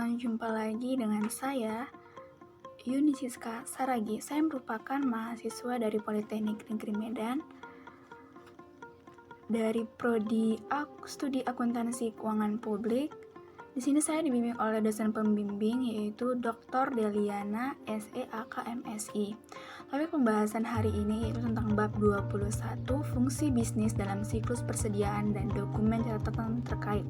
teman-teman, jumpa lagi dengan saya, Yuni Siska Saragi. Saya merupakan mahasiswa dari Politeknik Negeri Medan dari Prodi Studi Akuntansi Keuangan Publik. Di sini saya dibimbing oleh dosen pembimbing yaitu Dr. Deliana SEAK MSI. Topik pembahasan hari ini yaitu tentang bab 21 fungsi bisnis dalam siklus persediaan dan dokumen catatan terkait.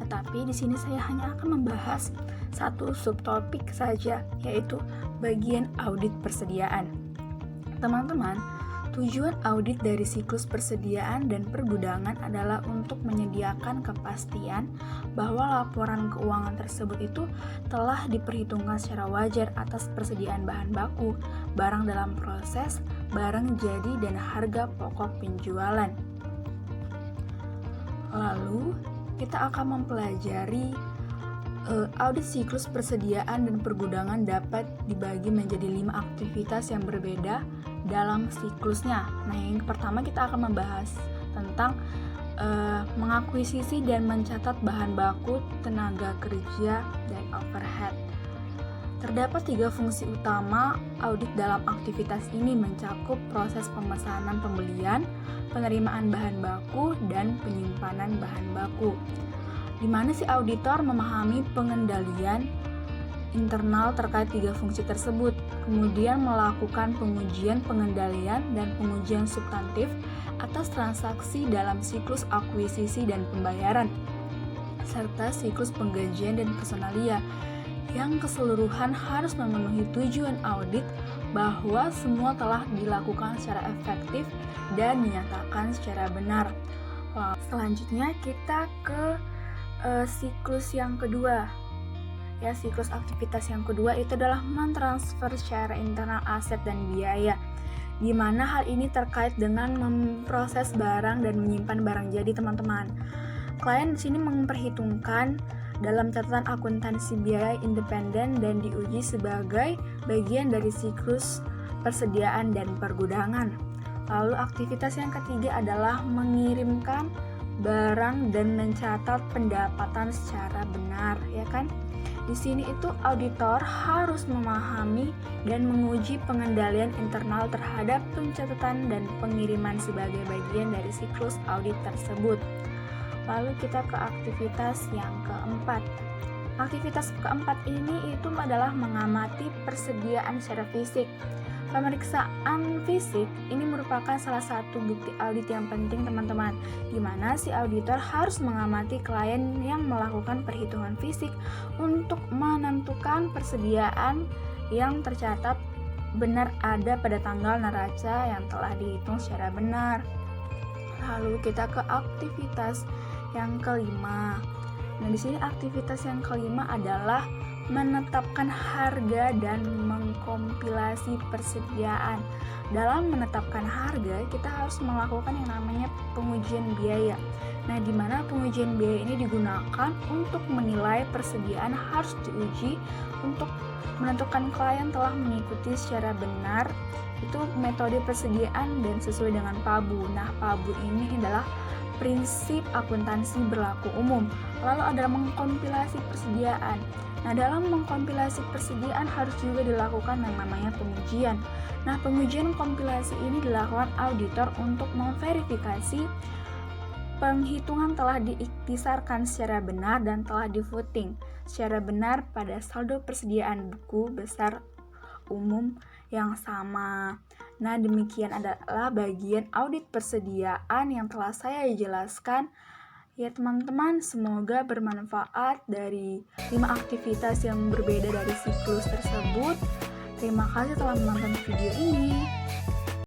Tetapi di sini saya hanya akan membahas satu subtopik saja, yaitu bagian audit persediaan. Teman-teman, tujuan audit dari siklus persediaan dan pergudangan adalah untuk menyediakan kepastian bahwa laporan keuangan tersebut itu telah diperhitungkan secara wajar atas persediaan bahan baku, barang dalam proses, barang jadi, dan harga pokok penjualan. Lalu, kita akan mempelajari audit siklus persediaan dan pergudangan dapat dibagi menjadi 5 aktivitas yang berbeda dalam siklusnya. Nah, yang pertama kita akan membahas tentang mengakuisisi dan mencatat bahan baku, tenaga kerja, dan overhead. Terdapat 3 fungsi utama audit dalam aktivitas ini, mencakup proses pemesanan pembelian, penerimaan bahan baku, dan penyimpanan bahan baku. Di mana si auditor memahami pengendalian internal terkait 3 fungsi tersebut, kemudian melakukan pengujian pengendalian dan pengujian substantif atas transaksi dalam siklus akuisisi dan pembayaran, serta siklus penggajian dan personalia, yang keseluruhan harus memenuhi tujuan audit bahwa semua telah dilakukan secara efektif dan dinyatakan secara benar. Selanjutnya kita ke siklus yang kedua. Ya, siklus aktivitas yang kedua itu adalah mentransfer secara internal aset dan biaya, di mana hal ini terkait dengan memproses barang dan menyimpan barang jadi, teman-teman. Klien di sini memperhitungkan dalam catatan akuntansi biaya independen dan diuji sebagai bagian dari siklus persediaan dan pergudangan. Lalu aktivitas yang ketiga adalah mengirimkan barang dan mencatat pendapatan secara benar, ya kan? Di sini itu auditor harus memahami dan menguji pengendalian internal terhadap pencatatan dan pengiriman sebagai bagian dari siklus audit tersebut. Lalu kita ke aktivitas yang keempat. Aktivitas keempat ini itu adalah mengamati persediaan secara fisik. Pemeriksaan fisik ini merupakan salah satu bukti audit yang penting, teman-teman, di mana si auditor harus mengamati klien yang melakukan perhitungan fisik untuk menentukan persediaan yang tercatat benar ada pada tanggal neraca yang telah dihitung secara benar. Lalu kita ke aktivitas yang kelima. Nah, di sini aktivitas yang kelima adalah menetapkan harga dan mengkompilasi persediaan. Dalam menetapkan harga, kita harus melakukan yang namanya pengujian biaya. Nah, di mana pengujian biaya ini digunakan untuk menilai persediaan harus diuji untuk menentukan klien telah mengikuti secara benar itu metode persediaan dan sesuai dengan PABU. Nah, PABU ini adalah prinsip akuntansi berlaku umum. Lalu ada mengkompilasi persediaan. Nah, dalam mengkompilasi persediaan harus juga dilakukan yang namanya pengujian. Nah, pengujian kompilasi ini dilakukan auditor untuk memverifikasi penghitungan telah diikhtisarkan secara benar dan telah di-voting secara benar pada saldo persediaan buku besar umum yang sama. Nah, demikian adalah bagian audit persediaan yang telah saya jelaskan. Ya, teman-teman, semoga bermanfaat dari 5 aktivitas yang berbeda dari siklus tersebut. Terima kasih telah menonton video ini.